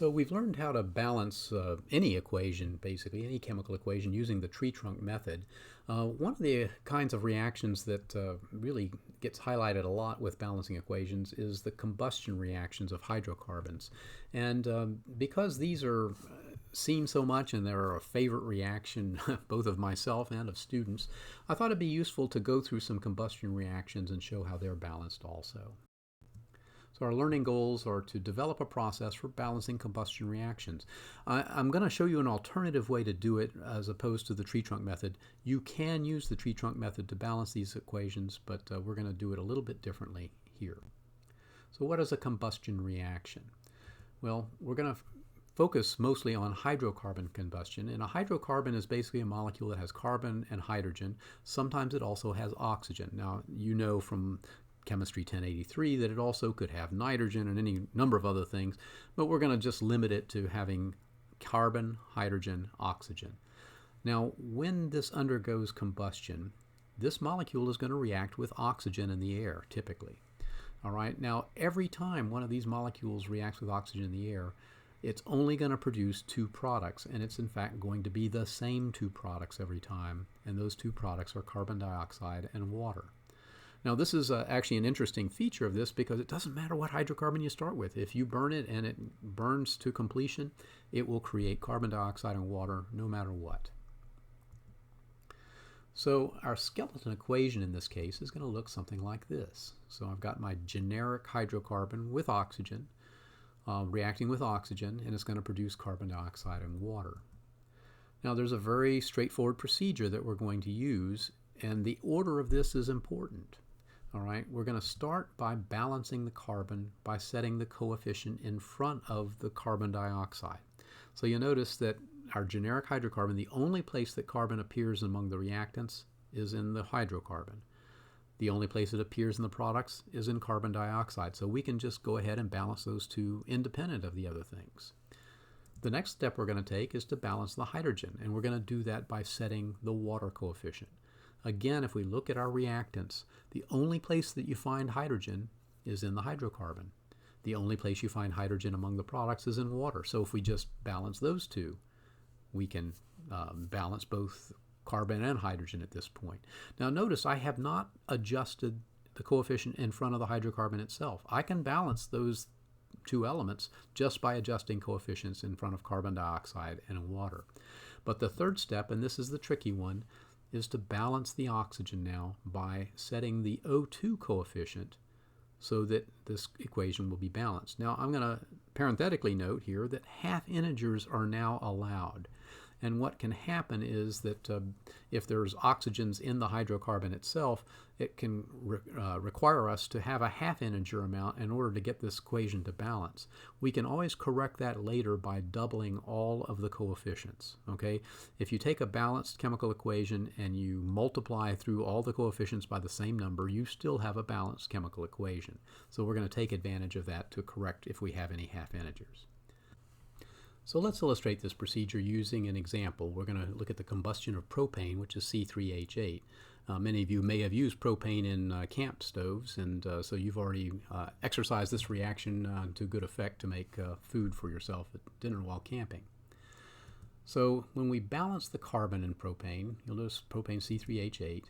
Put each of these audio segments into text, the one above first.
So we've learned how to balance any equation, basically, any chemical equation using the tree trunk method. One of the kinds of reactions that really gets highlighted a lot with balancing equations is the combustion reactions of hydrocarbons. And because these are seen so much and they're a favorite reaction both of myself and of students, I thought it'd be useful to go through some combustion reactions and show how they're balanced also. So our learning goals are to develop a process for balancing combustion reactions. I'm going to show you an alternative way to do it as opposed to the tree trunk method. You can use the tree trunk method to balance these equations, but we're going to do it a little bit differently here. So what is a combustion reaction? Well, we're going to focus mostly on hydrocarbon combustion, and a hydrocarbon is basically a molecule that has carbon and hydrogen. Sometimes it also has oxygen. Now, you know from Chemistry 1083 that it also could have nitrogen and any number of other things, but we're going to just limit it to having carbon, hydrogen, oxygen. Now, when this undergoes combustion, this molecule is going to react with oxygen in the air, typically. All right, now every time one of these molecules reacts with oxygen in the air, it's only going to produce two products, and it's in fact going to be the same two products every time, and those two products are carbon dioxide and water. Now, this is actually an interesting feature of this because it doesn't matter what hydrocarbon you start with. If you burn it and it burns to completion, it will create carbon dioxide and water no matter what. So our skeleton equation in this case is going to look something like this. So I've got my generic hydrocarbon with oxygen reacting with oxygen, and it's going to produce carbon dioxide and water. Now, there's a very straightforward procedure that we're going to use, and the order of this is important. All right, we're going to start by balancing the carbon by setting the coefficient in front of the carbon dioxide. So you'll notice that our generic hydrocarbon, the only place that carbon appears among the reactants is in the hydrocarbon. The only place it appears in the products is in carbon dioxide. So we can just go ahead and balance those two independent of the other things. The next step we're going to take is to balance the hydrogen, and we're going to do that by setting the water coefficient. Again, if we look at our reactants, the only place that you find hydrogen is in the hydrocarbon. The only place you find hydrogen among the products is in water. So if we just balance those two, we can balance both carbon and hydrogen at this point. Now notice I have not adjusted the coefficient in front of the hydrocarbon itself. I can balance those two elements just by adjusting coefficients in front of carbon dioxide and water. But the third step, and this is the tricky one, is to balance the oxygen now by setting the O2 coefficient so that this equation will be balanced. Now I'm going to parenthetically note here that half integers are now allowed. And what can happen is that if there's oxygens in the hydrocarbon itself, it can require us to have a half integer amount in order to get this equation to balance. We can always correct that later by doubling all of the coefficients. Okay? If you take a balanced chemical equation and you multiply through all the coefficients by the same number, you still have a balanced chemical equation. So we're going to take advantage of that to correct if we have any half integers. So let's illustrate this procedure using an example. We're going to look at the combustion of propane, which is C3H8. Many of you may have used propane in camp stoves, and so you've already exercised this reaction to good effect to make food for yourself at dinner while camping. So when we balance the carbon in propane, you'll notice propane C3H8.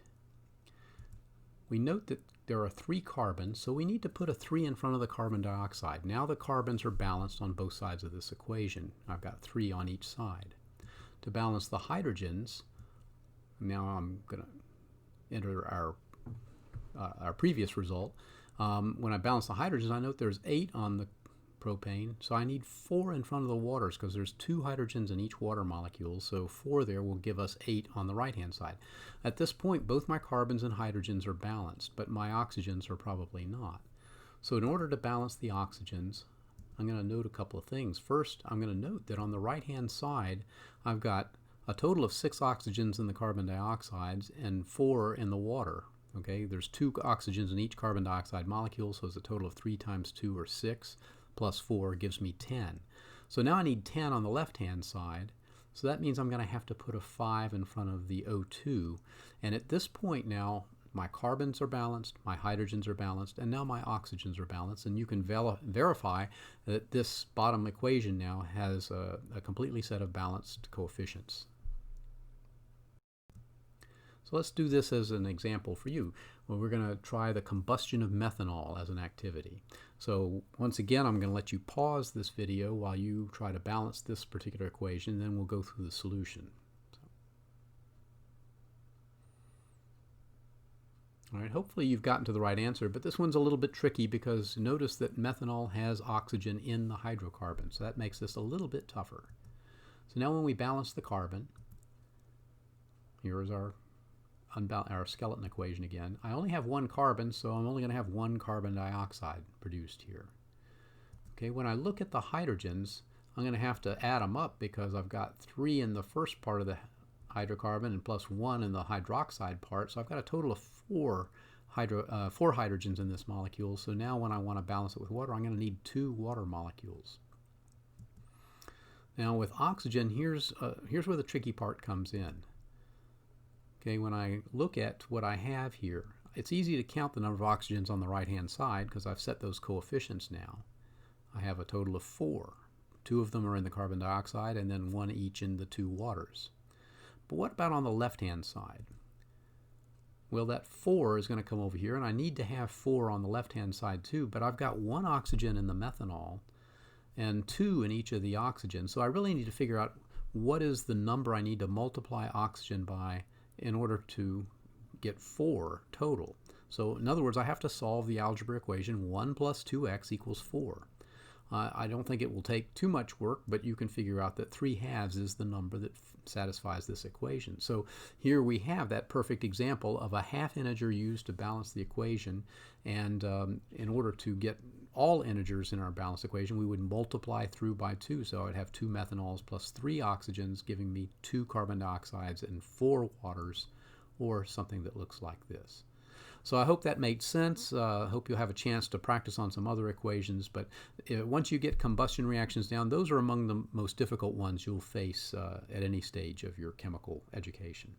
We note that there are 3 carbons, so we need to put a 3 in front of the carbon dioxide. Now the carbons are balanced on both sides of this equation. I've got 3 on each side. To balance the hydrogens, now I'm going to enter our previous result. When I balance the hydrogens, I note there's 8 on the propane, so I need 4 in front of the waters because there's 2 hydrogens in each water molecule, so 4 there will give us 8 on the right hand side. At this point, both my carbons and hydrogens are balanced, but my oxygens are probably not. So in order to balance the oxygens, I'm going to note a couple of things. First, I'm going to note that on the right hand side I've got a total of 6 oxygens in the carbon dioxides and 4 in the water. Okay, there's 2 oxygens in each carbon dioxide molecule, so it's a total of 3 times 2 or 6. Plus 4 gives me 10. So now I need 10 on the left-hand side. So that means I'm going to have to put a 5 in front of the O2. And at this point now, my carbons are balanced, my hydrogens are balanced, and now my oxygens are balanced. And you can verify that this bottom equation now has a completely set of balanced coefficients. So let's do this as an example for you. Well, we're going to try the combustion of methanol as an activity. So once again, I'm going to let you pause this video while you try to balance this particular equation, and then we'll go through the solution. All right, hopefully you've gotten to the right answer, but this one's a little bit tricky because notice that methanol has oxygen in the hydrocarbon, so that makes this a little bit tougher. So now when we balance the carbon, here is our skeleton equation again. I only have one carbon, so I'm only going to have one carbon dioxide produced here. Okay, when I look at the hydrogens, I'm going to have to add them up because I've got 3 in the first part of the hydrocarbon and plus 1 in the hydroxide part, so I've got a total of 4 hydrogens in this molecule. So now when I want to balance it with water, I'm going to need 2 water molecules. Now with oxygen, here's where the tricky part comes in. Okay, when I look at what I have here, it's easy to count the number of oxygens on the right-hand side because I've set those coefficients now. I have a total of 4. 2 of them are in the carbon dioxide and then 1 each in the 2 waters. But what about on the left-hand side? Well, that 4 is going to come over here, and I need to have 4 on the left-hand side too, but I've got 1 oxygen in the methanol and 2 in each of the oxygens. So I really need to figure out what is the number I need to multiply oxygen by in order to get 4 total. So in other words, I have to solve the algebra equation 1 plus 2x equals 4. I don't think it will take too much work, but you can figure out that 3/2 is the number that satisfies this equation. So here we have that perfect example of a half integer used to balance the equation, and in order to get all integers in our balanced equation, we would multiply through by 2. So I'd have 2 methanols plus 3 oxygens, giving me 2 carbon dioxides and 4 waters, or something that looks like this. So I hope that made sense. I hope you'll have a chance to practice on some other equations, but once you get combustion reactions down, those are among the most difficult ones you'll face at any stage of your chemical education.